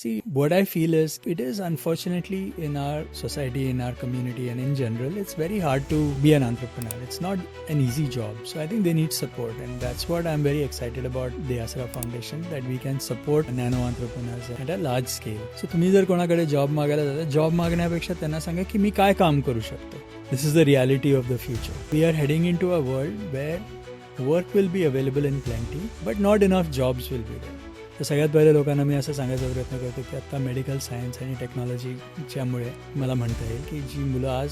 See, what I feel is it is unfortunately in our society, in our community, and in general, it's very hard to be an entrepreneur. It's not an easy job. So I think they need support, and that's what I'm very excited about the Asra Foundation, that we can support nano entrepreneurs at a large scale. So तुम्ही जर कोणाकडे job मागायला जाता, job मागण्यापेक्षा त्यांना सांगा की मी काय काम करू शकतो. This is the reality of the future. We are heading into a world where work will be available in plenty, but not enough jobs will be there. तर सगळ्यात पहिले लोकांना मी असं सांगायचा प्रयत्न करतो की आत्ता मेडिकल सायन्स आणि टेक्नॉलॉजीच्यामुळे मला म्हणता येईल की जी मुलं आज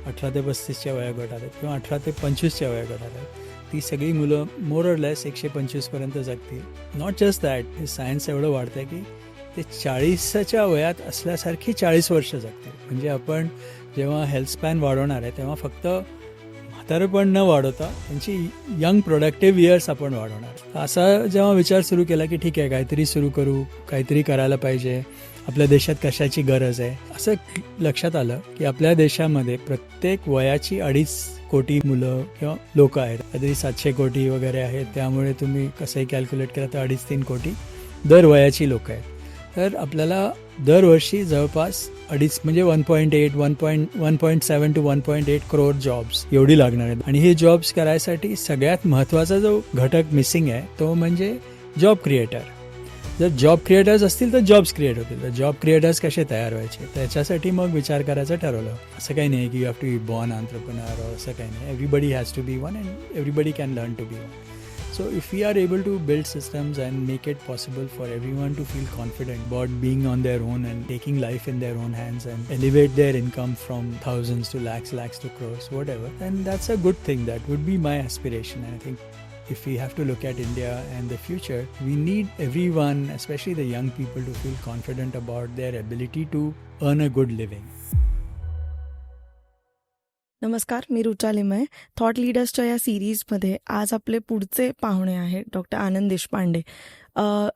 18 ते 35च्या वयोगटात आहेत किंवा 18 ते 25च्या वयोगटात आहेत, ती सगळी मुलं मोर ऑर लेस 125पर्यंत जगतील. नॉट जस्ट दॅट, हे सायन्स एवढं वाढतं आहे की ते 40च्या वयात असल्यासारखी 40 वर्ष जगतील. म्हणजे आपण जेव्हा हेल्थ स्पॅन वाढवणार आहे तेव्हा फक्त म्हातारपण न वाढवता त्यांची यंग प्रोडक्टिव्ह इयर्स आपण वाढवणार. असा जेव्हा विचार सुरू केला की ठीक आहे, काहीतरी सुरू करू, काहीतरी करायला पाहिजे, आपल्या देशात कशाची गरज आहे, असं लक्षात आलं की आपल्या देशामध्ये प्रत्येक वयाची 2.5 कोटी मुलं किंवा लोक आहेत. काहीतरी 700 कोटी वगैरे आहेत. त्यामुळे तुम्ही कसंही कॅल्क्युलेट केलं तर 2.5-3 कोटी दर वयाची लोक आहेत. तर आपल्याला दरवर्षी जवळपास 2.5 म्हणजे 1.7 to 1.8 करोड जॉब्स एवढी लागणार आहेत. आणि हे जॉब्स करायसाठी सगळ्यात महत्त्वाचा जो घटक मिसिंग आहे तो म्हणजे जॉब क्रिएटर. जर जॉब क्रिएटर्स असतील तर जॉब्स क्रिएट होतील. तर जॉब क्रिएटर्स कसे तयार व्हायचे त्याच्यासाठी मग विचार करायचं ठरवलं. असं काही नाही की you have to be born entrepreneur, असं काही नाही. Everybody has to be one and everybody can learn to be one. So if we are able to build systems and make it possible for everyone to feel confident about being on their own and taking life in their own hands and elevate their income from thousands to lakhs to crores, whatever, then that's a good thing. That would be my aspiration. And I think if we have to look at India and the future, we need everyone, especially the young people, to feel confident about their ability to earn a good living. नमस्कार, मी Rucha Limaye. Thought लीडर्सच्या या सिरीजमध्ये आज आपले पुढचे पाहुणे आहेत doctor Anand Deshpande.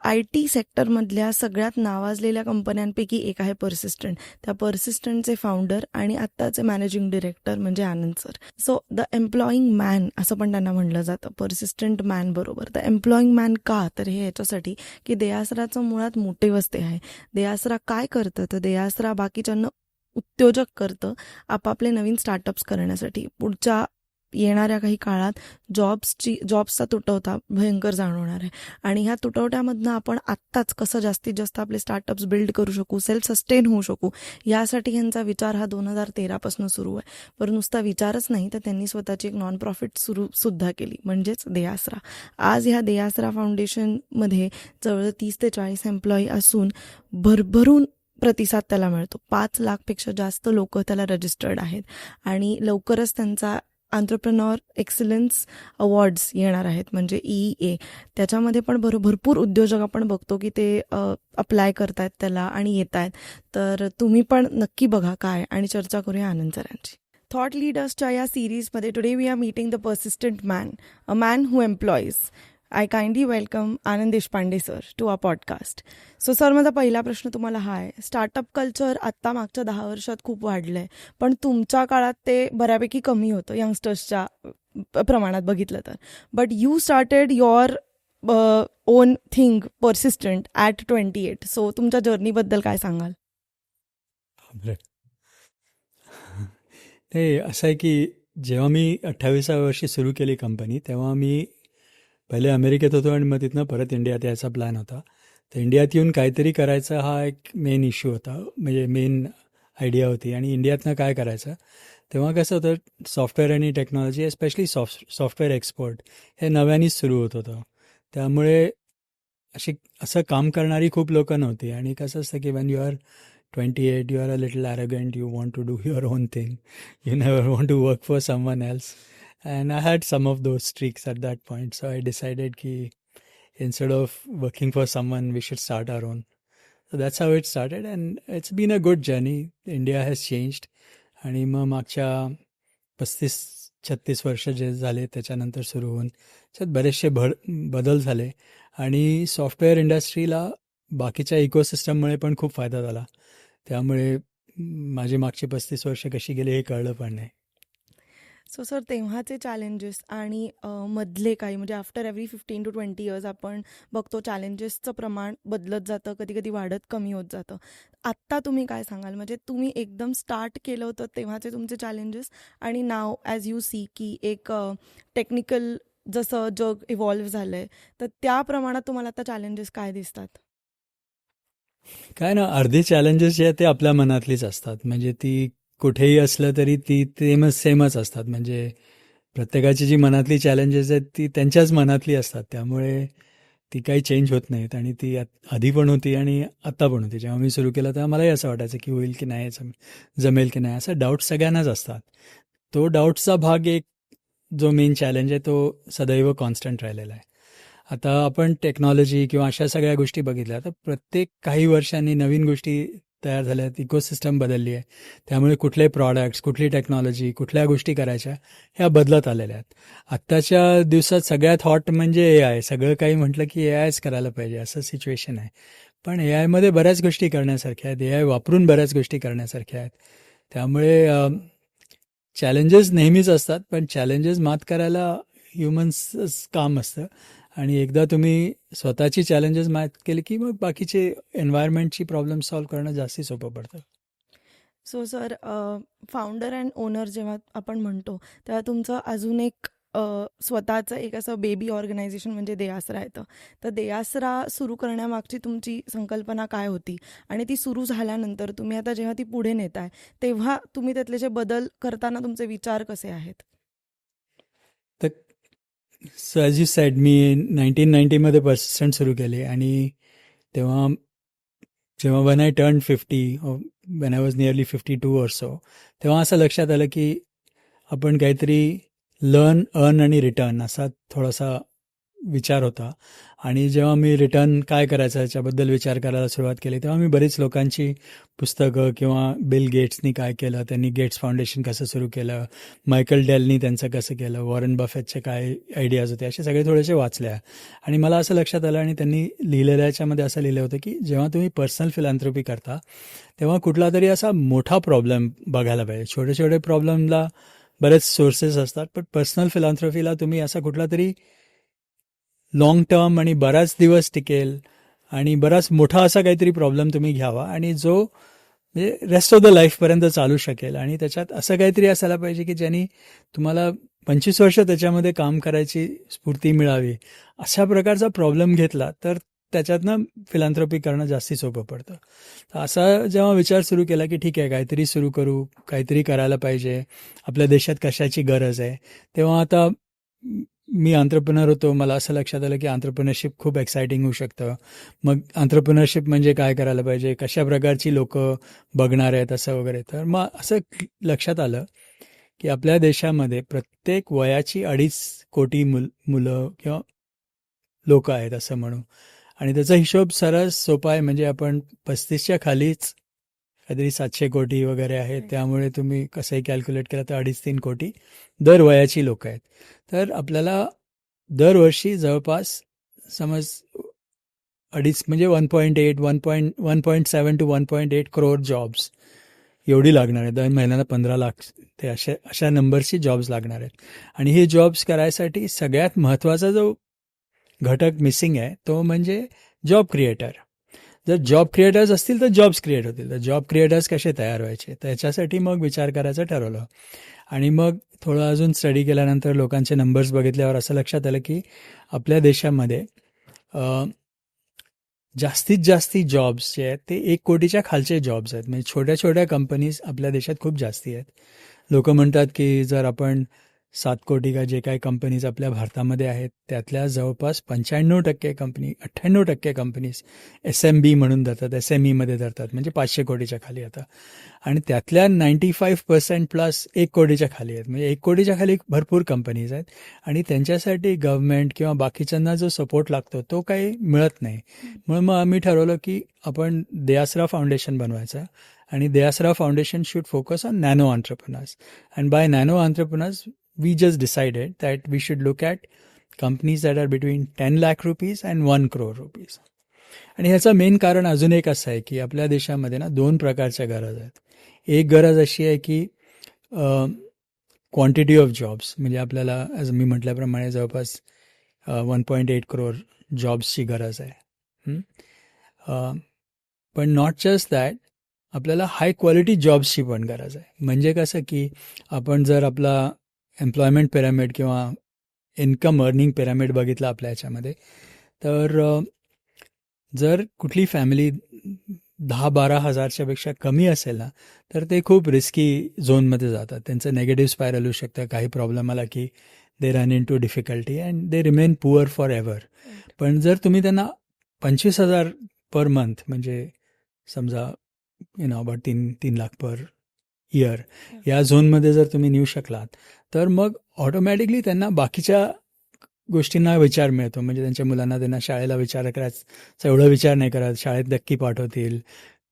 IT सेक्टरमधल्या सगळ्यात नावाजलेल्या कंपन्यांपैकी एक आहे पर्सिस्टंट. त्या पर्सिस्टंटचे फाउंडर आणि आत्ताचे मॅनेजिंग डिरेक्टर म्हणजे Anand sir. So the employing man असं पण त्यांना म्हणलं जातं, पर्सिस्टंट मॅन बरोबर. द एम्प्लॉईंग मॅन का, तर हे याच्यासाठी की देआसराचं मुळात मोटिवच ते आहे. देआसरा काय करतं तर देआसरा बाकीच्यांना उद्योजक करतं आपापले नवीन स्टार्टअप्स करण्यासाठी. पुढच्या येणाऱ्या काही काळात जॉब्सचा तुटवडा भयंकर जाणवणार आहे आणि ह्या तुटवड्यामधनं आपण आत्ताच कसं जास्तीत जास्त आपले स्टार्टअप्स बिल्ड करू शकू, सेल्फ सस्टेन होऊ शकू, यासाठी ह्यांचा विचार हा 2013 पासून सुरू आहे. पण नुसता विचारच नाही तर त्यांनी स्वतःची एक नॉन प्रॉफिट सुद्धा केली, म्हणजेच देआसरा. आज ह्या देआसरा फाउंडेशनमध्ये जवळ 30 ते 40 एम्प्लॉई असून भरभरून प्रतिसाद त्याला मिळतो. 5 लाखपेक्षा जास्त लोक त्याला रजिस्टर्ड आहेत आणि लवकरच त्यांचा एंटरप्रेन्योर एक्सलन्स अवॉर्ड्स येणार आहेत, म्हणजे EEA. त्याच्यामध्ये पण भरपूर उद्योजक आपण बघतो की ते अप्लाय करतायत त्याला आणि येत आहेत. तर तुम्ही पण नक्की बघा काय आणि चर्चा करूया आनंद सरांची. थॉट लीडर्सच्या या सिरीजमध्ये today we are meeting the persistent man, a man who employees. I kindly welcome Anand Deshpande sir to a podcast. So sir, माझा पहिला प्रश्न तुम्हाला हा आहे. स्टार्टअप कल्चर आत्ता मागच्या 10 वर्षात खूप वाढलं आहे, पण तुमच्या काळात ते बऱ्यापैकी कमी होतं यंगस्टर्सच्या प्रमाणात बघितलं तर. But you started your on thing persistent at 28. So तुमच्या जर्नीबद्दल काय सांगाल? हे असं आहे की जेव्हा मी 28व्या वर्षी सुरू केली कंपनी, तेव्हा मी पहिले अमेरिकेत होतो आणि मग तिथनं परत इंडियात यायचा प्लॅन होता. तर इंडियात येऊन काहीतरी करायचा हा एक मेन इश्यू होता, म्हणजे मेन आयडिया होती. आणि इंडियातनं काय करायचं, तेव्हा कसं होतं, सॉफ्टवेअर आणि टेक्नॉलॉजी, एस्पेशली सॉफ्टवेअर एक्सपोर्ट हे नव्यानेच सुरू होत होतं. त्यामुळे असं काम करणारी खूप लोकं नव्हती. आणि कसं असतं की when you are 28, you are a little arrogant, you want to do your own thing, you never want to work for someone else. And I had some of those streaks at that point. So I decided ki instead of working for someone, we should start our own. So that's how it started, and it's been a good journey. India has changed. आणि मग मागच्या 35-36 वर्ष जे झाले त्याच्यानंतर सुरू होऊन त्याच्यात बरेचसे बदल झाले आणि सॉफ्टवेअर इंडस्ट्रीला बाकीच्या इकोसिस्टममुळे पण खूप फायदा झाला. त्यामुळे माझी मागची 35 वर्ष कशी गेली हे कळलं पण नाही. सो सर तेव्हाचे चॅलेंजेस आणि मधले काही म्हणजे आफ्टर एव्हरी 15 to 20 इयर्स आपण बघतो चॅलेंजेसचं प्रमाण बदलत जातं, कधी कधी वाढत कमी होत जातं. आत्ता तुम्ही काय सांगाल, म्हणजे तुम्ही एकदम स्टार्ट केलं होतं तेव्हाचे तुमचे चॅलेंजेस आणि नाव ॲज यू सी की एक टेक्निकल जसं जग इव्हॉल्व्ह झालं आहे, तर त्या प्रमाणात तुम्हाला आता चॅलेंजेस काय दिसतात? काय ना, अर्धे चॅलेंजेस जे आहेत ते आपल्या मनातलीच असतात. म्हणजे ती कुठेही असलं तरी ती सेमच असतात. म्हणजे प्रत्येकाची जी मनातली चॅलेंजेस आहेत ती त्यांच्याच मनातली असतात. त्यामुळे ती काही चेंज होत नाहीत आणि ती आधी पण होती आणि आत्ता पण होती. जेव्हा मी सुरू केलं तेव्हा मलाही असं वाटायचं की होईल की नाही, जमेल की नाही, असं डाऊट सगळ्यांनाच असतात. तो डाऊटचा भाग एक जो मेन चॅलेंज आहे तो सदैव कॉन्स्टंट राहिलेला आहे. आता आपण टेक्नॉलॉजी किंवा अशा सगळ्या गोष्टी बघितल्या तर प्रत्येक काही वर्षांनी नवीन गोष्टी तयार झाल्या आहेत, इकोसिस्टम बदलली आहे. त्यामुळे कुठले प्रॉडक्ट्स, कुठली टेक्नॉलॉजी, कुठल्या गोष्टी करायच्या ह्या बदलत आलेल्या आहेत. आत्ताच्या दिवसात सगळ्यात हॉट म्हणजे AI. सगळं काही म्हटलं की AIच करायला पाहिजे असं सिच्युएशन आहे. पण AIमध्ये बऱ्याच गोष्टी करण्यासारख्या आहेत. AI वापरून बऱ्याच गोष्टी करण्यासारख्या आहेत. त्यामुळे चॅलेंजेस नेहमीच असतात, पण चॅलेंजेस मात करायला ह्युमन्सच काम असतं. आणि एकदा तुम्ही स्वतःची चॅलेंजेस मात केली की मग बाकीचे एन्व्हायरमेंटची प्रॉब्लेम सॉल्व्ह करणं जास्ती सोपं पडतं. So sir founder and owner जेव्हा आपण म्हणतो तेव्हा तुमचं अजून एक स्वतःचं एक असं बेबी ऑर्गनायझेशन म्हणजे देआसरा येतं. तर देआसरा सुरू करण्यामागची तुमची संकल्पना काय होती आणि ती सुरू झाल्यानंतर तुम्ही आता जेव्हा ती पुढे नेताय तेव्हा तुम्ही त्यातले जे बदल करताना तुमचे विचार कसे आहेत? तर सो ॲज यू सेड, मी 1990मध्ये पर्सिस्टंट सुरू केले आणि तेव्हा जेव्हा when I turn 50, when I was nearly 52 or so, तेव्हा असं लक्षात आलं की आपण काहीतरी लर्न, अर्न आणि रिटर्न असा थोडासा विचार होता. आणि जेव्हा मी रिटर्न काय करायचं याच्याबद्दल विचार करायला सुरुवात केली तेव्हा मी बरीच लोकांची पुस्तकं किंवा बिल गेट्सनी काय केलं, त्यांनी गेट्स फाउंडेशन कसं सुरू केलं, मायकल डेलनी त्यांचं कसं केलं, वॉरन बफेटचे काय आयडियाज होते, असे सगळे थोडेसे वाचल्या. आणि मला असं लक्षात आलं आणि त्यांनी लिहिलेल्या याच्यामध्ये असं लिहिलं होतं की जेव्हा तुम्ही पर्सनल फिलॅन्थ्रोपी करता तेव्हा कुठला तरी असा मोठा प्रॉब्लेम बघायला पाहिजे. छोटे छोटे प्रॉब्लेमला बरेच सोर्सेस असतात, पण पर्सनल फिलॅन्थ्रोपीला तुम्ही असा कुठला तरी लॉंग टर्म आणि बराच दिवस टिकेल आणि बराच मोठा असा काहीतरी प्रॉब्लेम तुम्ही घ्यावा आणि जो म्हणजे रेस्ट ऑफ द लाईफपर्यंत चालू शकेल. आणि त्याच्यात असं काहीतरी असायला पाहिजे की ज्यांनी तुम्हाला 25 वर्ष त्याच्यामध्ये काम करायची स्फूर्ती मिळावी. अशा प्रकारचा प्रॉब्लेम घेतला तर त्याच्यातनं फिलॅन्थ्रोपी करणं जास्ती सोपं पडतं. तर असा जेव्हा विचार सुरू केला की ठीक आहे, काहीतरी सुरू करू, काहीतरी करायला पाहिजे, आपल्या देशात कशाची गरज आहे, तेव्हा आता मी आंत्रप्रेनर होतो. मला असं लक्षात आलं की आंत्रप्रेनरशिप खूप एक्सायटिंग होऊ शकतं. मग आंत्रप्रेनरशिप म्हणजे काय करायला पाहिजे, कशा प्रकारची लोक बघणार आहेत असं वगैरे. तर मग असं लक्षात आलं की आपल्या देशामध्ये प्रत्येक वयाची 2.5 कोटी मुलं किंवा लोक आहेत असं म्हणू. आणि त्याचा हिशोब सरस सोपा आहे. म्हणजे आपण 35च्या खालीच काहीतरी 700 कोटी वगैरे आहेत. त्यामुळे तुम्ही कसंही कॅल्क्युलेट केलं तर 2.5-3 कोटी दर वयाची लोक आहेत. तर आपल्याला दरवर्षी जवळपास समज 2.5 म्हणजे 1.8, 1.7 to 1.8 करोड जॉब्स एवढी लागणार आहे. दर महिन्याला 15 लाख ते अशा नंबरची जॉब्स लागणार आहेत. आणि हे जॉब्स करायसाठी सगळ्यात महत्त्वाचा जो घटक मिसिंग आहे तो म्हणजे जॉब क्रिएटर. जर जॉब क्रिएटर्स असतील तर जॉब्स क्रिएट होतील. तर जॉब क्रिएटर्स कसे तयार व्हायचे, त्याच्यासाठी मग विचार करायचं ठरवलं. आणि मग थोडं अजून स्टडी केल्यानंतर लोकांचे नंबर्स बघितल्यावर असं लक्षात आलं की आपल्या देशामध्ये जास्तीत जास्ती जॉब्स जे आहेत ते 1 कोटीच्या खालचे जॉब्स आहेत. म्हणजे छोट्या छोट्या कंपनीज आपल्या देशात खूप जास्ती आहेत. लोक म्हणतात की जर आपण 7 कोटी का जे काही कंपनीज आपल्या भारतामध्ये आहेत त्यातल्या जवळपास 95% कंपनी, 98% कंपनीज SMB म्हणून धरतात, SMEमध्ये धरतात, म्हणजे 500 कोटीच्या खाली आता. आणि त्यातल्या 95% प्लस 1 कोटीच्या खाली आहेत. म्हणजे 1 कोटीच्या खाली भरपूर कंपनीज आहेत आणि त्यांच्यासाठी गव्हर्नमेंट किंवा बाकीच्यांना जो सपोर्ट लागतो तो काही मिळत नाही. म्हणून मग आम्ही ठरवलं की आपण देआसरा फाउंडेशन बनवायचं. आणि deAsra foundation should focus on nano entrepreneurs. And by nano entrepreneurs we just decided that we should look at companies that are between 10 lakh rupees and 1 crore rupees. आणि ह्याचं मेन कारण अजून एक असं आहे की आपल्या देशामध्ये ना 2 प्रकारच्या गरज आहेत. एक गरज अशी आहे की क्वांटिटी ऑफ जॉब्स, म्हणजे आपल्याला ॲज मी म्हटल्याप्रमाणे जवळपास 1.8 करोड जॉब्सची गरज आहे. पण नॉट जस्ट दॅट, आपल्याला हाय क्वालिटी जॉब्सची पण गरज आहे. म्हणजे कसं की आपण जर आपला एम्प्लॉयमेंट पिरॅमिड किंवा इन्कम अर्निंग पिरॅमिड बघितला आपल्या ह्याच्यामध्ये, तर जर कुठली फॅमिली 10-12 हजारच्या पेक्षा कमी असेल ना, तर ते खूप रिस्की झोनमध्ये जातात. त्यांचं नेगेटिव्ह स्पायरल होऊ शकतं. काही प्रॉब्लेम आला की they run into difficulty and they remain poor forever. पण जर तुम्ही त्यांना 25,000 पर मंथ, म्हणजे समजा अबाउट 3 लाख पर इयर, या झोनमध्ये जर तुम्ही नेऊ शकलात, तर मग ऑटोमॅटिकली त्यांना बाकीच्या गोष्टींना विचार मिळतो. म्हणजे त्यांच्या मुलांना त्यांना शाळेला विचार करायचा एवढा विचार नाही करत. शाळेत नक्की पाठवतील,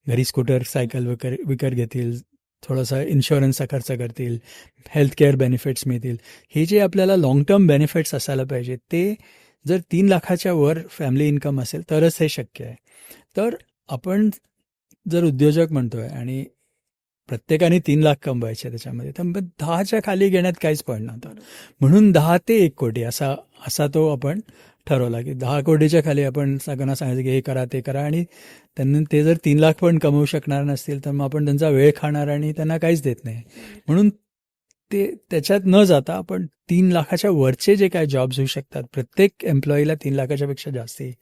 घरी स्कूटर सायकल विकत घेतील, थोडासा इन्शुरन्सचा खर्च करतील, हेल्थकेअर बेनिफिट्स मिळतील. हे जे आपल्याला लाँग टर्म बेनिफिट्स असायला पाहिजे, ते जर 3 लाखाच्या वर फॅमिली इन्कम असेल तरच हे शक्य आहे. तर आपण जर उद्योजक म्हणतोय आणि प्रत्येकाने 3 लाख कमवायचे त्याच्यामध्ये, तर मग 10च्या खाली घेण्यात काहीच पॉईंट नव्हता. म्हणून 10 ते 1 कोटी असा तो आपण ठरवला की 10 कोटीच्या खाली आपण सगळ्यांना सांगायचं की हे करा ते करा, आणि त्यांनी ते जर 3 लाख पण कमवू शकणार नसतील तर मग आपण त्यांचा वेळ खाणार आणि त्यांना काहीच देत नाही. म्हणून ते त्याच्यात न जाता आपण 3 लाखाच्या वरचे जे काय जॉब्स होऊ शकतात, प्रत्येक एम्प्लॉईला 3 लाखाच्या पेक्षा जास्ती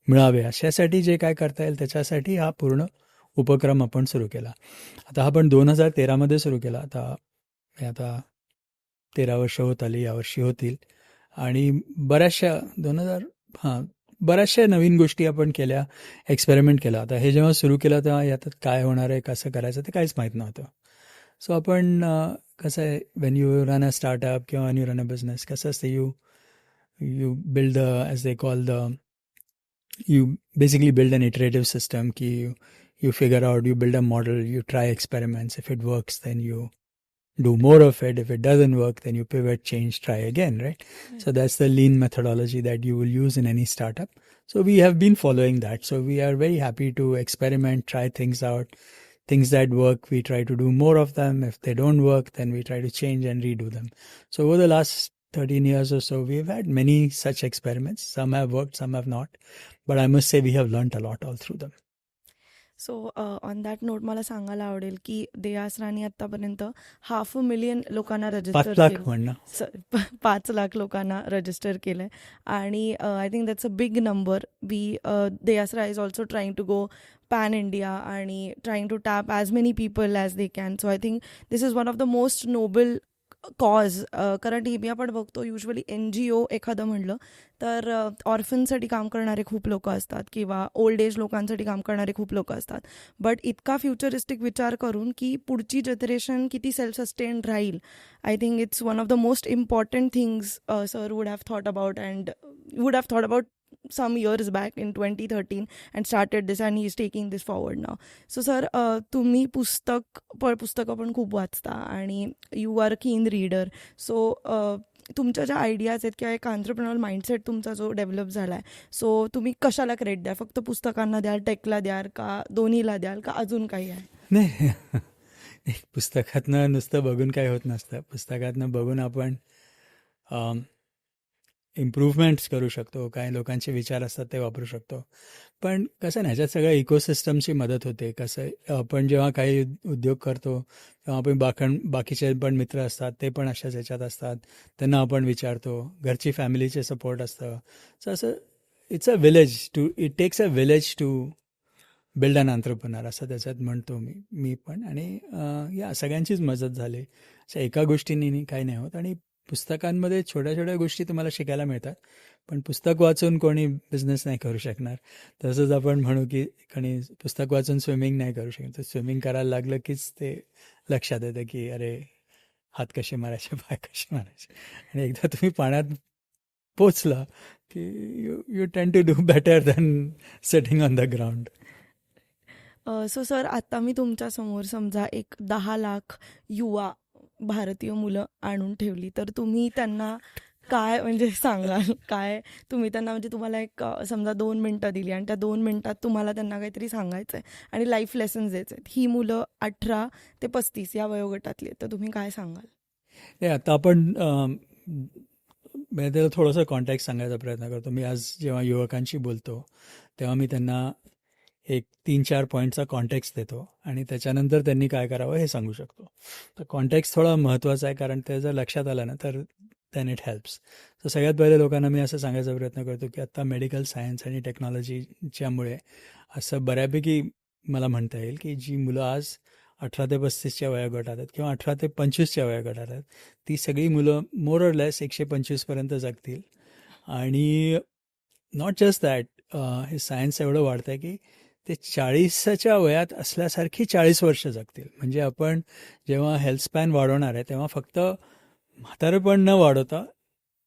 मिळावे अशासाठी जे काय करता येईल त्याच्यासाठी हा पूर्ण उपक्रम आपण सुरू केला. आता हा आपण 2013मध्ये सुरू केला. आता 13 वर्ष होत आली, यावर्षी होतील. आणि बऱ्याचशा नवीन गोष्टी आपण केल्या, एक्सपेरिमेंट केला. आता हे जेव्हा सुरू केलं तेव्हा यात काय होणार आहे, कसं करायचं ते काहीच माहीत नव्हतं. सो आपण कसं आहे, when you run a startup किंवा when you run a business, कसं असतं, you build as they call you basically build an iterative system ki you figure out, you build a model, you try experiments. If it works, then you do more of it. If it doesn't work, then you pivot, change, try again, right? So that's the lean methodology that you will use in any startup. So we have been following that. So we are very happy to experiment, try things out. Things that work, we try to do more of them. If they don't work, then we try to change and redo them. So over the last 13 years or so, we've had many such experiments. Some have worked, some have not. But I must say we have learnt a lot all through them. So on that note मला सांगायला आवडेल की देयासरांनी आतापर्यंत 500,000 लोकांना 5 लाख म्हणणं. 5 लाख लोकांना register केलंय. आणि I think that's a big number. DeAsra is also trying to go pan India आणि trying to tap as many people as they can. So I think this is one of the most noble cause. कारण नेहमी आपण बघतो usually NGO एखादं म्हणलं तर ऑर्फनसाठी काम करणारे खूप लोक असतात किंवा ओल्ड एज लोकांसाठी काम करणारे खूप लोक असतात. बट इतका फ्युचरिस्टिक विचार करून की पुढची जनरेशन किती सेल्फ सस्टेन्ड राहील, I think it's one of the most important things sir would have thought about some years back in 2013 and started this, and he is taking this forward now. So sir, तुम्ही पुस्तकं पण खूप वाचता आणि you are a कीन reader. So तुमच्या ज्या ideas आहेत किंवा एक एंटरप्रेन्योर माइंडसेट तुमचा जो डेव्हलप झाला आहे, सो तुम्ही कशाला क्रेडिट द्या? फक्त पुस्तकांना द्याल, टेकला द्याल, का दोन्हीला द्याल, का अजून काही आहे? नाही, पुस्तकातनं नुसतं बघून काही होत नसतं. पुस्तकातनं बघून आपण इम्प्रूव्हमेंट्स करू शकतो, काही लोकांचे विचार असतात ते वापरू शकतो. पण कसं नाही, ह्याच्यात सगळ्या इकोसिस्टमची मदत होते. कसं आपण जेव्हा काही उद्योग करतो तेव्हा आपण बाकीचे पण मित्र असतात, ते पण अशाच ह्याच्यात असतात, त्यांना आपण विचारतो, घरची फॅमिलीचे सपोर्ट असतं. सो असं it takes a village to build an entrepreneur असं त्याच्यात म्हणतो मी पण. आणि या सगळ्यांचीच मदत झाली. अशा एका गोष्टींनी काही नाही होत. आणि पुस्तकांमध्ये छोट्या छोट्या गोष्टी तुम्हाला शिकायला मिळतात, पण पुस्तक वाचून कोणी बिझनेस नाही करू शकणार. तसंच आपण म्हणू की कोणी पुस्तक वाचून स्विमिंग नाही करू शकत. स्विमिंग करायला लागलं कीच ते लक्षात येतं की अरे हात कसे मारायचे, पाय कसे मारायचे. आणि एकदा तुम्ही पाण्यात पोचला की you tend to do better than sitting on the ground. So sir, आता मी तुमच्यासमोर समजा एक 10 लाख युवा भारतीय मुलं आणून ठेवली, तर तुम्ही त्यांना काय म्हणजे सांगाल? काय तुम्ही त्यांना, म्हणजे तुम्हाला एक समजा 2 मिनटं दिली आणि त्या 2 मिनटात तुम्हाला त्यांना काहीतरी सांगायचं आहे आणि लाईफ लेसन्स द्यायचे आहेत. ही मुलं 18 ते 35 या वयोगटातली आहेत, तर तुम्ही काय सांगाल? नाही, आता आपण म्हणजे त्याला थोडंसं कॉन्टॅक्ट सांगायचा प्रयत्न करतो. मी आज जेव्हा युवकांशी बोलतो तेव्हा मी त्यांना एक 3-4 पॉईंटचा कॉन्टेक्स्ट देतो आणि त्याच्यानंतर त्यांनी काय करावं हे सांगू शकतो. तर कॉन्टेक्स्ट थोडा महत्त्वाचा आहे, कारण ते जर लक्षात आलं ना तर दॅन इट हेल्प्स. तर सगळ्यात पहिले लोकांना मी असं सांगायचा प्रयत्न करतो की आत्ता मेडिकल सायन्स आणि टेक्नॉलॉजीच्यामुळे असं बऱ्यापैकी मला म्हणता येईल की जी मुलं आज 18 ते 35च्या वयोगटात आहेत किंवा 18 ते 25च्या वयोगटात आहेत, ती सगळी मुलं मोर ऑर लेस 125पर्यंत जगतील. आणि नॉट जस्ट दॅट, हे सायन्स एवढं वाढतं आहे की ते 40च्या वयात असल्यासारखी 40 वर्ष जगतील. म्हणजे आपण जेव्हा हेल्थ स्पॅन वाढवणार आहे तेव्हा फक्त म्हातारपण न वाढवता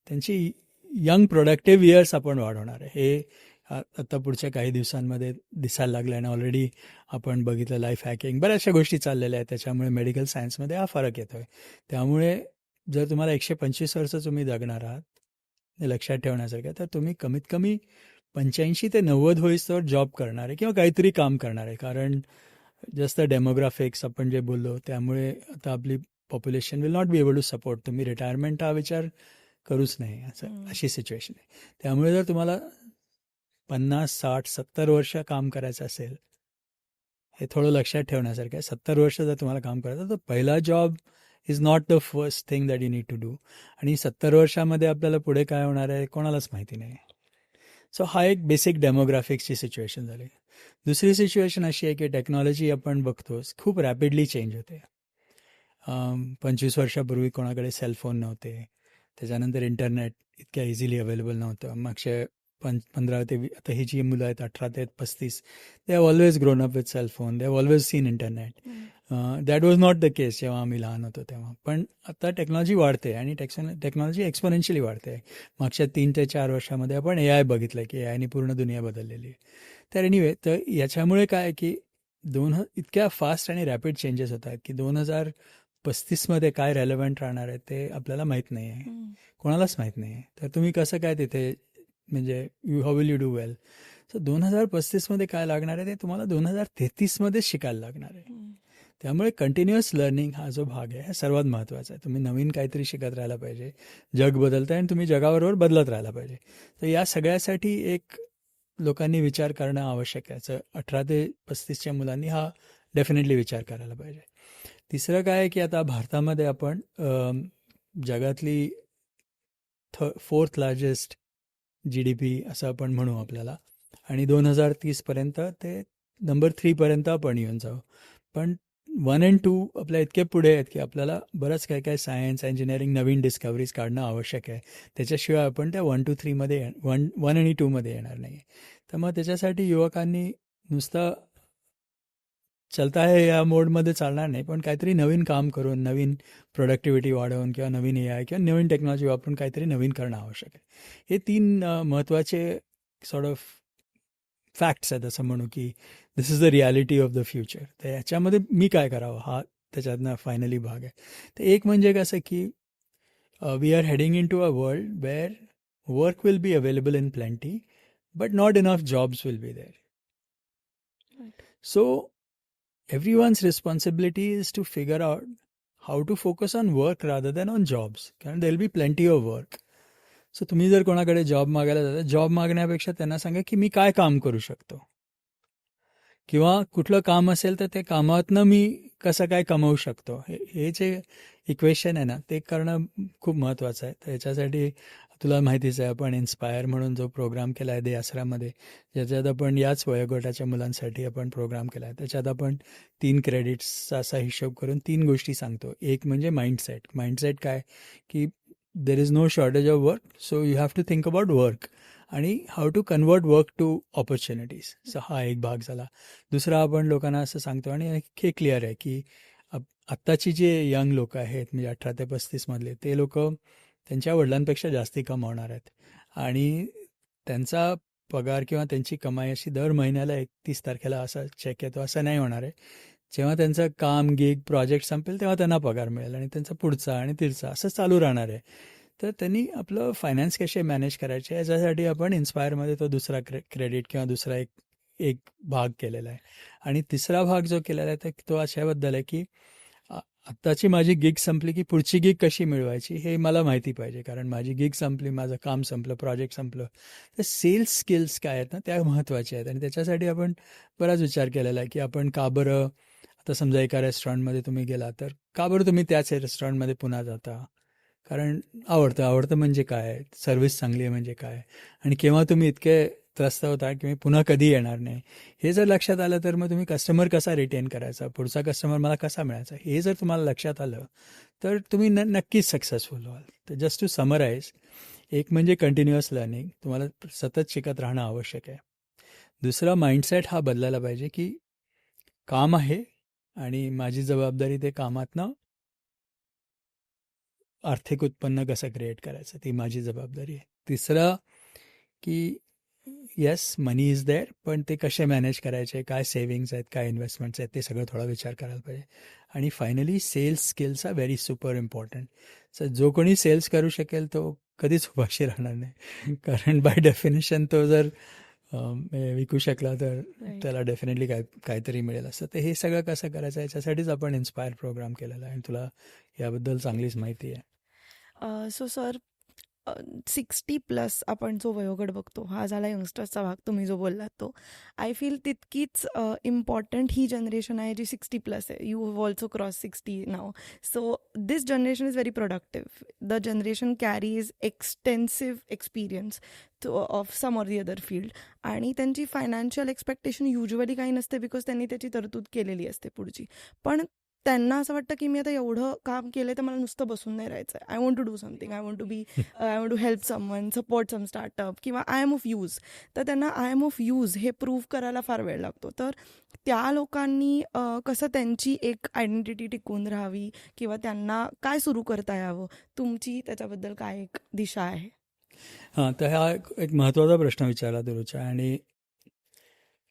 त्यांची यंग प्रोडक्टिव्ह इयर्स आपण वाढवणार आहे. हे आता पुढच्या काही दिवसांमध्ये दिसायला लागलं आणि ऑलरेडी आपण बघितलं लाईफ हॅकिंग, बऱ्याचशा गोष्टी चाललेल्या आहेत. त्याच्यामुळे मेडिकल सायन्समध्ये हा फरक येतो आहे. त्यामुळे जर तुम्हाला 125 वर्ष तुम्ही जगणार आहात हे लक्षात ठेवण्यासारखं, तर तुम्ही कमीत कमी 85 ते 90 होईस्तोवर जॉब करणार आहे किंवा काहीतरी काम करणार आहे. कारण जस्ट डेमोग्राफिक्स आपण जे बोललो त्यामुळे आता आपली population will not be able to support. तुम्ही रिटायरमेंट हा विचार करूच नाही, अशी सिच्युएशन आहे. त्यामुळे जर तुम्हाला 50, 60, 70 वर्ष काम करायचं असेल, हे थोडं लक्षात ठेवण्यासारखं आहे. 70 वर्ष जर तुम्हाला काम करायचं तर पहिला job is not the first thing that you need to do. आणि 70 वर्षामध्ये आपल्याला पुढे काय होणार आहे कोणालाच माहिती नाही. सो हा एक बेसिक डेमोग्राफिक्सची सिच्युएशन झाली. दुसरी सिच्युएशन अशी आहे की टेक्नॉलॉजी आपण बघतोच खूप रॅपिडली चेंज होते. 25 वर्षापूर्वी कोणाकडे सेलफोन नव्हते, त्याच्यानंतर इंटरनेट इतक्या इझिली अवेलेबल नव्हतं. मागच्या 15 ते आता ही जी मुलं आहेत 18 ते 35, they have always grown up with cellphone, they have always seen internet. That was not the case जेव्हा आम्ही लहान होतो तेव्हा. पण आता टेक्नॉलॉजी वाढते आणि टेक्नॉलॉजी एक्सपोनेन्शियली वाढते. मागच्या 3 ते 4 वर्षामध्ये आपण AI बघितलं की AIने पूर्ण दुनिया बदललेली आहे. तर एनिवे, तर याच्यामुळे काय आहे की इतक्या फास्ट आणि रॅपिड चेंजेस होत आहेत की 2035मध्ये काय रेलेव्हंट राहणार आहे ते आपल्याला माहीत नाही आहे, कोणालाच माहीत नाही आहे. तर तुम्ही कसं काय तिथे म्हणजे how will you do well. So 2035मध्ये काय लागणार आहे ते तुम्हाला 2033मध्येच शिकायला लागणार आहे. त्यामुळे कंटिन्युअस लर्निंग हा जो भाग आहे हा सर्वात महत्त्वाचा आहे. तुम्ही नवीन काहीतरी शिकत राहायला पाहिजे. जग बदलतं आहे आणि तुम्ही जगाबरोबर बदलत राहायला पाहिजे. तर या सगळ्यासाठी एक लोकांनी विचार करणं आवश्यक आहे. 18 ते 35च्या मुलांनी हा डेफिनेटली विचार करायला पाहिजे. तिसरं काय आहे की आता भारतामध्ये आपण जगातली 4th लार्जेस्ट GDP असं आपण म्हणू आपल्याला, आणि 2030पर्यंत ते नंबर 3पर्यंत आपण येऊन जाऊ. पण 1 and 2 आपल्या इतके पुढे आहेत की आपल्याला बरंच काय काय सायन्स, इंजिनिअरिंग, नवीन डिस्कवरीज काढणं आवश्यक आहे. त्याच्याशिवाय आपण त्या 1 to 3मध्ये 1 आणि 2मध्ये येणार नाही. तर मग त्याच्यासाठी युवकांनी नुसतं चलता है या मोडमध्ये चालणार नाही, पण काहीतरी नवीन काम करून, नवीन प्रोडक्टिव्हिटी वाढवून किंवा नवीन AI किंवा नवीन टेक्नॉलॉजी वापरून काहीतरी नवीन करणं आवश्यक आहे. हे 3 महत्त्वाचे सॉर्ट ऑफ फॅक्ट्स आहेत असं म्हणू की this is the reality of the future. तर याच्यामध्ये मी काय करावं हा त्याच्यातनं फायनली भाग आहे. तर एक म्हणजे कसं की we are heading into a world where work will be available in plenty but not enough jobs will be there. So everyone's responsibility is to figure out how to focus on work rather than on jobs, कारण there will be plenty of work. So तुम्ही जर कोणाकडे job मागायला जाता, job मागण्यापेक्षा त्यांना सांगा की मी काय काम करू शकतो किंवा कुठलं काम असेल तर ते कामातनं मी कसं काय कमवू शकतो. हे जे इक्वेशन आहे ना ते करणं खूप महत्त्वाचं आहे. तर याच्यासाठी तुला माहितीच आहे आपण इन्स्पायर म्हणून जो प्रोग्राम केला आहे आश्रममध्ये, ज्याच्यात आपण याच वयोगटाच्या मुलांसाठी आपण प्रोग्राम केला आहे. त्याच्यात आपण 3 क्रेडिट्सचा असा हिशोब करून 3 गोष्टी सांगतो. एक म्हणजे माइंडसेट काय की there is no shortage of work, so you have to think about work आणि how to convert work to opportunities. So हा एक भाग झाला. दुसरा आपण लोकांना असं सांगतो आणि हे क्लिअर आहे की आत्ताची जे यंग लोक आहेत म्हणजे 18 ते 35मधले ते लोक त्यांच्या वडिलांपेक्षा जास्ती कमावणार आहेत आणि त्यांचा पगार किंवा त्यांची कमाई अशी दर महिन्याला 31 तारखेला असा चेक येतो असं नाही होणार आहे. जेव्हा त्यांचं काम, गिग, प्रोजेक्ट संपेल तेव्हा त्यांना पगार मिळेल आणि त्यांचा पुढचा आणि तिरचा असं चालू राहणार आहे. तर त्यांनी आपलं फायनान्स कसे मॅनेज करायचे याच्यासाठी आपण इन्स्पायरमध्ये तो दुसरा क्रेडिट किंवा दुसरा एक भाग केलेला आहे. आणि तिसरा भाग जो केलेला आहे तो अशाबद्दल आहे की आत्ताची माझी गिग संपली की पुढची गिग कशी मिळवायची हे मला माहिती पाहिजे, कारण माझी गिग संपली, माझं काम संपलं, प्रोजेक्ट संपलं, तर सेल्स स्किल्स काय आहेत ना त्या महत्त्वाच्या आहेत. आणि त्याच्यासाठी आपण बराच विचार केलेला आहे की आपण का बरं, आता समजा एका रेस्टॉरंटमध्ये तुम्ही गेला तर का बरं तुम्ही त्याच रेस्टॉरंटमध्ये पुन्हा जाता, कारण आवडतं म्हणजे काय, सर्व्हिस चांगली आहे म्हणजे काय, आणि केव्हा तुम्ही इतके त्रस्त होता की मी पुन्हा कधी येणार नाही, हे जर लक्षात आलं तर मग तुम्ही कस्टमर कसा रिटेन करायचा, पुढचा कस्टमर मला कसा मिळायचा, हे जर तुम्हाला लक्षात आलं तर तुम्ही नक्कीच सक्सेसफुल व्हाल. तर जस्ट टू समराईज, एक म्हणजे कंटिन्युअस लर्निंग, तुम्हाला सतत शिकत राहणं आवश्यक आहे. दुसरा, माइंडसेट हा बदलायला पाहिजे की काम आहे आणि माझी जबाबदारी ते कामातनं आर्थिक उत्पन्न कसं क्रिएट करायचं ती माझी जबाबदारी आहे. तिसरं की येस मनी इज देअर, पण ते कसे मॅनेज करायचे, काय सेव्हिंग्स आहेत, काय इन्व्हेस्टमेंट्स आहेत, ते सगळं थोडा विचार करायला पाहिजे. आणि finally sales skills are very super important. So जो कोणी सेल्स करू शकेल तो कधीच उपाशी राहणार नाही, कारण बाय डेफिनेशन तो जर विकू शकला तर त्याला डेफिनेटली काहीतरी मिळेल असं. तर हे सगळं कसं करायचं याच्यासाठीच आपण इन्स्पायर प्रोग्राम केलेला आहे आणि तुला याबद्दल चांगलीच माहिती आहे. सो सर, 60+ आपण जो वयोगट बघतो हा झाला यंगस्टर्सचा भाग, तुम्ही जो बोललात तो. आय फील तितकीच इम्पॉर्टंट ही जनरेशन आहे जी 60+ आहे. You have also cross 60 now. So this generation is very productive. The generation carries extensive experience of some or the other field, आणि त्यांची फायनान्शियल एक्सपेक्टेशन युजली काही नसते बिकॉज त्यांनी त्याची तरतूद केलेली असते पुढची. पण त्यांना असं वाटतं की मी आता एवढं काम केलं तर मला नुसतं बसून नाही राहायचं आहे. I want to do something, I want to help someone, support some startup, किंवा आय एम ऑफ यूज. तर त्यांना आय एम ऑफ यूज हे प्रूव्ह करायला फार वेळ लागतो. तर त्या लोकांनी कसं त्यांची एक आयडेंटिटी टिकून राहावी, किंवा त्यांना काय सुरू करता यावं, तुमची त्याच्याबद्दल काय एक दिशा आहे? हां, तर हा एक महत्त्वाचा प्रश्न विचारला तुरुच्या. आणि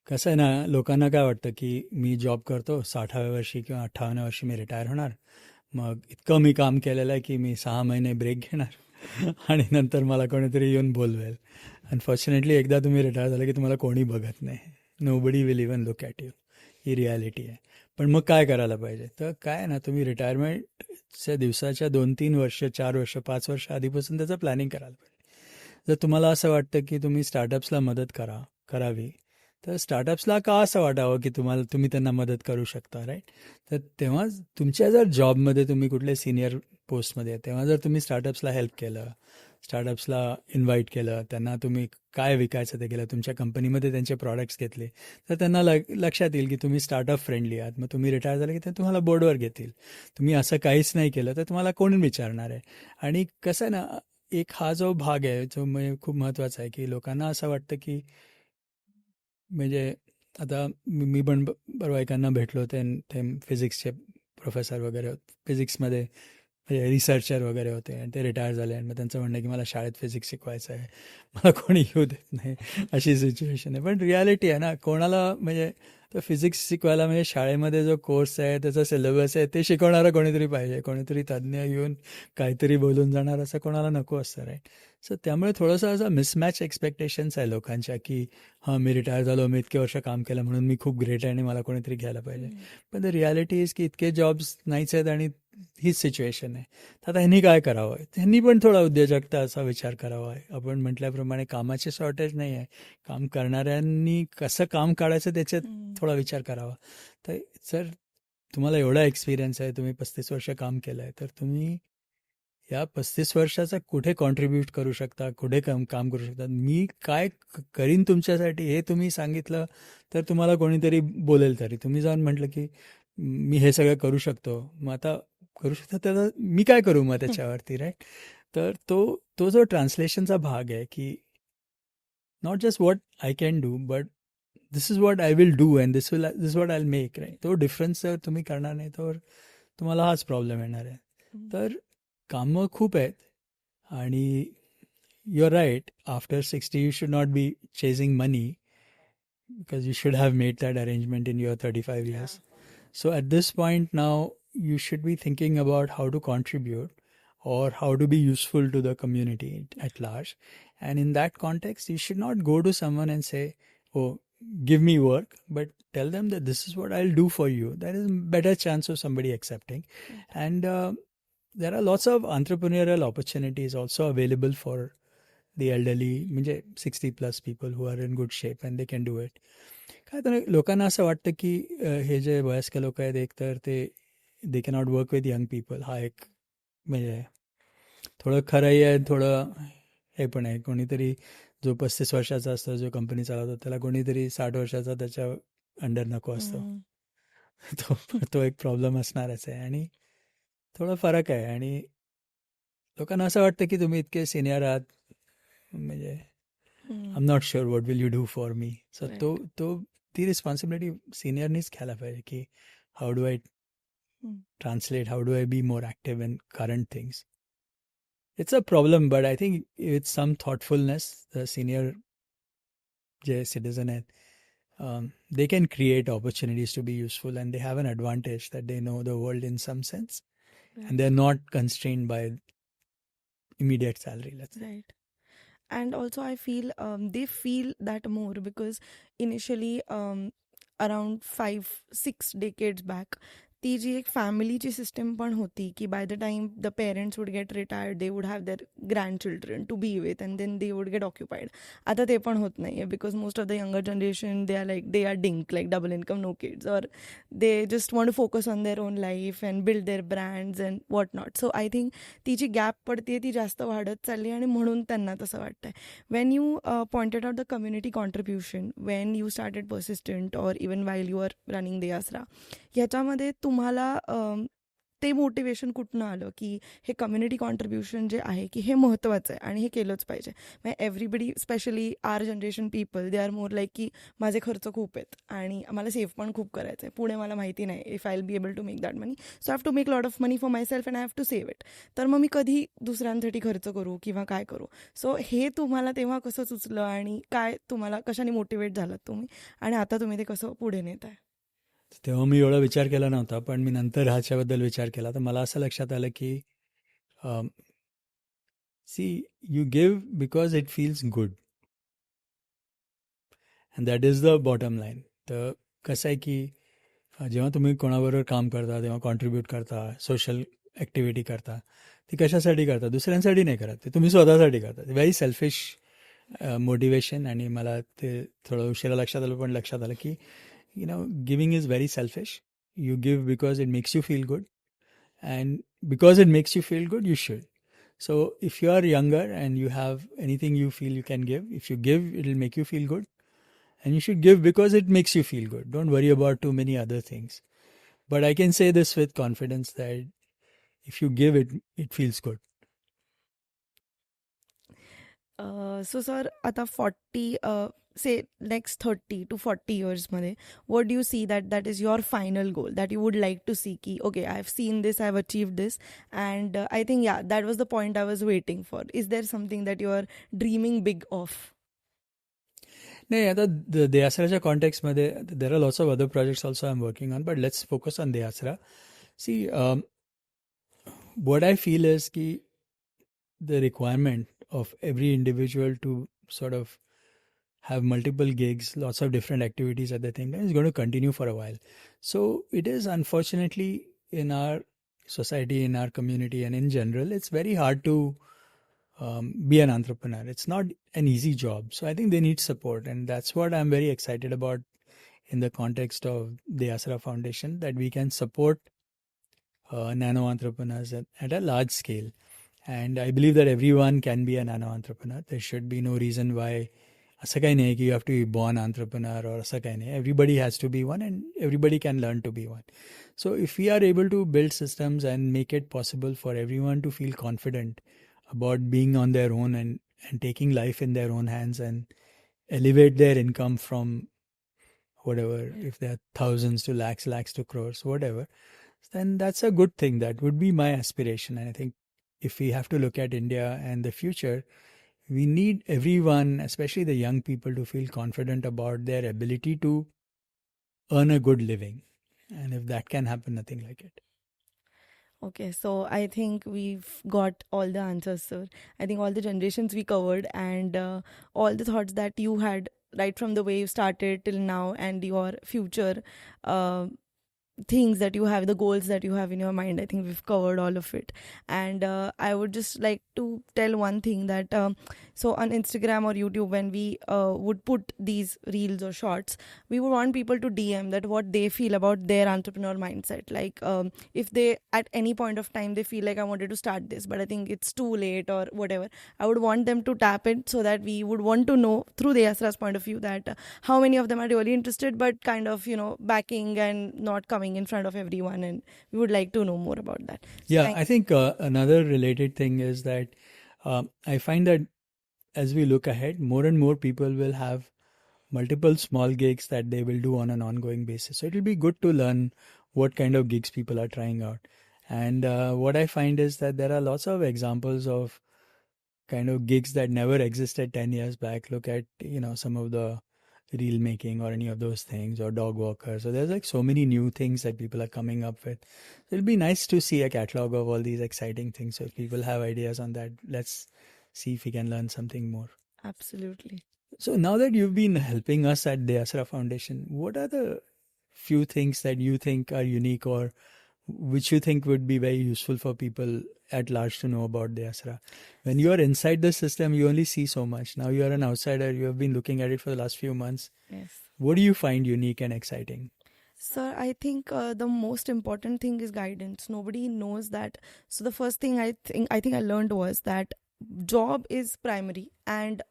कसं आहे ना, लोकांना काय वाटतं की मी जॉब करतो, 60व्या वर्षी किंवा 58व्या वर्षी मी रिटायर होणार, मग इतकं मी काम केलेलं आहे की मी 6 महिने ब्रेक घेणार आणि नंतर मला कोणीतरी येऊन बोलवेल. अनफॉर्च्युनेटली एकदा तुम्ही रिटायर झालं की तुम्हाला कोणी बघत नाही, nobody will even look at you, he reality आहे. पण मग काय करायला पाहिजे, तर काय आहे ना, तुम्ही रिटायरमेंटच्या दिवसाच्या 2-3 वर्ष, 4 वर्ष, 5 वर्ष आधीपासून त्याचं प्लॅनिंग करायला पाहिजे. जर तुम्हाला असं वाटतं की तुम्ही स्टार्टअप्सला मदत करावी, तर स्टार्टअप्सला का असं वाटावं की तुम्ही त्यांना मदत करू शकता, राईट? तर तेव्हा तुमच्या जर जॉबमध्ये तुम्ही कुठले सिनियर पोस्टमध्ये आहे, तेव्हा जर तुम्ही स्टार्टअप्सला हेल्प केलं, स्टार्टअप्सला इन्व्हाइट केलं, त्यांना तुम्ही काय विकायचं ते केलं, तुमच्या कंपनीमध्ये त्यांचे प्रॉडक्ट्स घेतले, तर त्यांना लक्षात येईल की तुम्ही स्टार्टअप फ्रेंडली आहात. मग तुम्ही रिटायर झाले की ते तुम्हाला बोर्डवर घेतील. तुम्ही असं काहीच नाही केलं तर तुम्हाला कोण विचारणार आहे? आणि कसं आहे ना, एक हा जो भाग आहे जो म्हणजे खूप महत्त्वाचा आहे की लोकांना असं वाटतं की म्हणजे आता मी पण परवा एकांना भेटलो होते, ते फिजिक्सचे प्रोफेसर वगैरे होते, फिजिक्समध्ये म्हणजे रिसर्चर वगैरे होते, आणि ते रिटायर झाले. आणि मग त्यांचं म्हणणं की मला शाळेत फिजिक्स शिकवायचं आहे, मला कोणी येऊ देत नाही, अशी सिच्युएशन आहे. पण रियालिटी आहे ना, कोणाला म्हणजे तर फिजिक्स शिकवायला म्हणजे शाळेमध्ये जो कोर्स आहे, त्याचा सिलेबस आहे, ते शिकवणारं कोणीतरी पाहिजे. कोणीतरी तज्ज्ञ येऊन काहीतरी बोलून जाणार असं कोणाला नको असतं, राईट? सो त्यामुळे थोडंसं असं मिसमॅच एक्सपेक्टेशन्स आहे लोकांच्या की हां, मी रिटायर झालो, मी इतके वर्ष काम केलं म्हणून मी खूप ग्रेट आहे आणि मला कोणीतरी घ्यायला पाहिजे. पण द रियालिटी इज की इतके जॉब्स नाहीच आहेत आणि हीच सिच्युएशन आहे. तर आता ह्यांनी काय करावं आहे? त्यांनी पण थोडा उद्योजकता असा विचार करावा आहे. आपण म्हटल्याप्रमाणे कामाचे शॉर्टेज नाही आहे, काम करणाऱ्यांनी कसं काम काढायचं त्याच्यात थोडा विचार करावा. तर जर तुम्हाला एवढा एक्सपिरियन्स आहे, तुम्ही 35 वर्ष काम केलं आहे, तर तुम्ही या 35 वर्षाचा कुठे कॉन्ट्रीब्यूट करू शकता, कुठे काम करू शकता, मी काय करीन तुमच्यासाठी हे तुम्ही सांगितलं तर तुम्हाला कोणीतरी बोलेल. तरी तुम्ही जाऊन म्हटलं की मी हे सगळं करू शकतो, मग आता करू शकतो, तर मी काय करू मग त्याच्यावरती, राईट? तर तो जो ट्रान्सलेशनचा भाग आहे की not just what I can do, but this is what I will do and this what I will make, right? तो डिफरन्स जर तुम्ही करणार नाही तर तुम्हाला हाच प्रॉब्लेम येणार आहे. तर कामं खूप आहेत, आणि you are right, after 60 you should not be chasing money because you should have made that arrangement in your 35 years. So at this point now, you should be thinking about how to contribute or how to be useful to the community at large. And in that context, you should not go to someone and say, oh, give me work, but tell them that this is what I'll do for you. There is a better chance of somebody accepting. And there are lots of entrepreneurial opportunities also available for the elderly, म्हणजे 60 plus people who are in good shape and they can do it. काय तर लोकांना असं वाटतं की हे जे वयस्क लोक आहेत एक तर ते दे cannot work with young people. हा एक म्हणजे थोडं खरंही आहे, थोडं हे पण आहे. कोणीतरी जो 35 वर्षाचा असतो, जो कंपनी चालवतो, त्याला कोणीतरी 60 वर्षाचा त्याच्या अंडर नको असतो. तो एक प्रॉब्लेम असणारच आहे. आणि थोडा फरक आहे. आणि लोकांना असं वाटतं की तुम्ही इतके सिनियर आहात, म्हणजे I am not sure what will you do for me. So ती रिस्पॉन्सिबिलिटी सिनियरनीच घ्यायला पाहिजे की how do I translate, how do I be more active in current things. It's a problem, but I think with some thoughtfulness, the senior citizen, they can create opportunities to be useful, and they have an advantage that they know the world in some sense, and they're not constrained by immediate salary, let's say. Right. And also I feel they feel that more because initially around 5-6 decades back ती जी एक फॅमिलीची system पण होती की by the time the parents would get retired they would have their grand children to be with and then they would get occupied. आता ते पण होत नाही आहे because most of the younger generation they are DINK like double income no kids और they just want to focus on their own life and build their brands and what not. So I think ती जी gap पडते ती जास्त वाढत चालली आणि म्हणून त्यांना तसं वाटतंय. When you pointed out the community contribution when you started Persistent और even while you are running deAsra, ह्याच्यामध्ये तुम्हाला ते मोटिवेशन कुठनं आलं की हे कम्युनिटी कॉन्ट्रीब्युशन जे आहे की हे महत्त्वाचं आहे आणि हे केलंच पाहिजे. म्हणजे everybody specially our generation people they are more like की माझे खर्च खूप आहेत आणि मला सेव्ह पण खूप करायचं आहे, पुढे मला माहिती नाही if I will be able to make that money, so I have to make lot of money for myself and I have to save it. तर मग मी कधी दुसऱ्यांसाठी खर्च करू किंवा काय करू. सो हे तुम्हाला तेव्हा कसं सुचलं आणि काय तुम्हाला कशाने मोटिवेट झालात तुम्ही आणि आता तुम्ही ते कसं पुढे नेत आहे? तेव्हा मी एवढा विचार केला नव्हता, पण मी नंतर ह्याच्याबद्दल विचार केला तर मला असं लक्षात आलं की see you give because it feels good and that is the bottom line. तर कसं आहे की जेव्हा तुम्ही कोणाबरोबर काम करता तेव्हा कॉन्ट्रीब्यूट करता, सोशल ॲक्टिव्हिटी करता, ती कशासाठी करता? दुसऱ्यांसाठी नाही करत, ते तुम्ही स्वतःसाठी करता. Very selfish motivation. आणि मला ते थोडं उशिरा लक्षात आलं, पण लक्षात आलं की giving is very selfish. You give because it makes you feel good, and because it makes you feel good, you should. So if you are younger and you have anything you feel you can give, if you give, it will make you feel good, and you should give because it makes you feel good. Don't worry about too many other things. But I can say this with confidence that if you give it, it feels good. So sir आता 40 say next 30 to 40 years मध्ये what do you see that is your final goal that you would like to see ki okay I've seen this, I've achieved this, and I think yeah that was the point I was waiting for. Is there something that you are dreaming big of? नाही, आता देआसराच्या कॉन्टेक्स्टमध्ये there are lots of other projects also I am working on, but let's focus on deAsra. See what I feel is ki the requirement of every individual to sort of have multiple gigs, lots of different activities at the same time is going to continue for a while. So it is unfortunately in our society, in our community, and in general, it's very hard to be an entrepreneur. It's not an easy job. So I think they need support, and that's what I'm very excited about in the context of the Asra Foundation, that we can support nano entrepreneurs at a large scale. And I believe that everyone can be a nano entrepreneur. There should be no reason why असं काही नाही की you have to be born entrepreneur or असं काही नाही. Everybody has to be one, and everybody can learn to be one. So if we are able to build systems and make it possible for everyone to feel confident about being on their own and taking life in their own hands and elevate their income from whatever, if they are thousands to lakhs to crores, whatever, then that's a good thing. That would be my aspiration. And I think if we have to look at India and the future, we need everyone, especially the young people, to feel confident about their ability to earn a good living. And if that can happen, nothing like it. Okay, so I think we've got all the answers, sir. I think all the generations we covered and all the thoughts that you had right from the way you started till now and your future things that you have, the goals that you have in your mind. I think we've covered all of it. And I would just like to tell one thing that so on Instagram or YouTube, when we would put these reels or shorts, we would want people to DM that what they feel about their entrepreneur mindset. Like if they at any point of time they feel like I wanted to start this but I think it's too late or whatever, I would want them to tap it so that we would want to know through the Asra's point of view that how many of them are really interested but kind of backing and not coming in front of everyone, and we would like to know more about that. Yeah, I think another related thing is that I find that as we look ahead, more and more people will have multiple small gigs that they will do on an ongoing basis. So it will be good to learn what kind of gigs people are trying out. And what I find is that there are lots of examples of kind of gigs that never existed 10 years back. Look at, some of the reel making or any of those things, or dog walkers. So there's like so many new things that people are coming up with. It'll be nice to see a catalog of all these exciting things. So if people have ideas on that, let's see if we can learn something more. Absolutely. So now that you've been helping us at the Asra Foundation, what are the few things that you think are unique or which you think would be very useful for people at large to know about the Asra? When you are inside the system, you only see so much. Now you are an outsider. You have been looking at it for the last few months. Yes. What do you find unique and exciting? Sir, I think the most important thing is guidance. Nobody knows that. So the first thing I think I learned was that job is primary and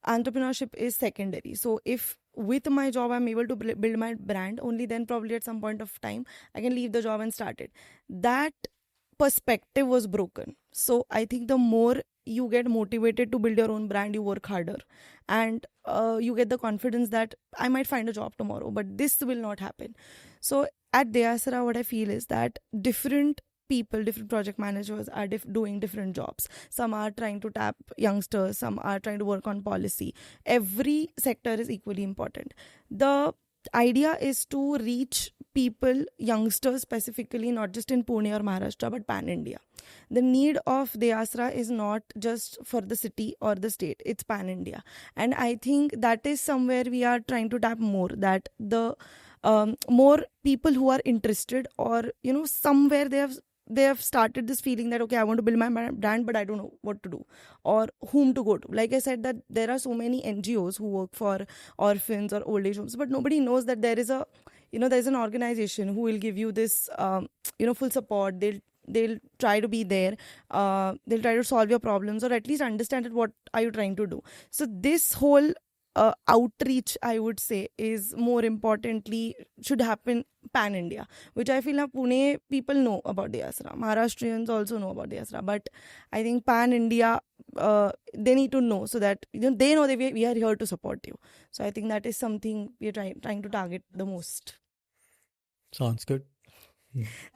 entrepreneurship is secondary. So if with my job I'm able to build my brand, only then probably at some point of time I can leave the job and start it. That perspective was broken. So I think the more you get motivated to build your own brand, you work harder and you get the confidence that I might find a job tomorrow, but this will not happen. So at the Asra, what I feel is that different people, different project managers are doing different jobs. Some are trying to tap youngsters, some are trying to work on policy. Every sector is equally important. The idea is to reach people, youngsters specifically, not just in Pune or Maharashtra, but pan-India. The need of the Asra is not just for the city or the state, it's pan-India. And I think that is somewhere we are trying to tap more, that the more people who are interested or, somewhere they have started this feeling that, okay, I want to build my brand, but I don't know what to do or whom to go to. Like I said, that there are so many NGOs who work for orphans or old age homes, but nobody knows that there is there's an organization who will give you this, full support. They'll try to be there. They'll try to solve your problems or at least understand what are you trying to do. So this whole outreach, I would say, is more importantly should happen pan-India, which I feel now Pune people know about the Asra. Maharashtrians also know about the Asra, but I think pan-India, they need to know so that they know that we are here to support you. So I think that is something we are trying to target the most. Sounds good.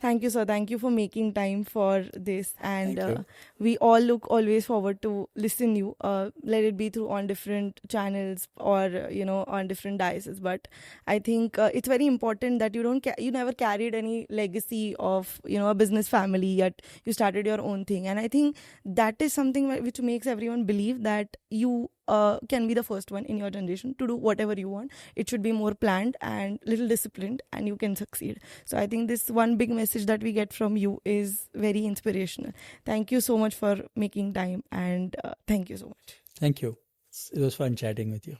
Thank you, sir. Thank you for making time for this. And we all look always forward to listen you. Let it be through on different channels or, on different diocese. But I think it's very important that you never carried any legacy of, a business family, yet you started your own thing. And I think that is something which makes everyone believe that you can be the first one in your generation to do whatever you want. It should be more planned and little disciplined, and you can succeed. So I think this one big message that we get from you is very inspirational. Thank you so much for making time, and thank you so much. Thank you. It was fun chatting with you.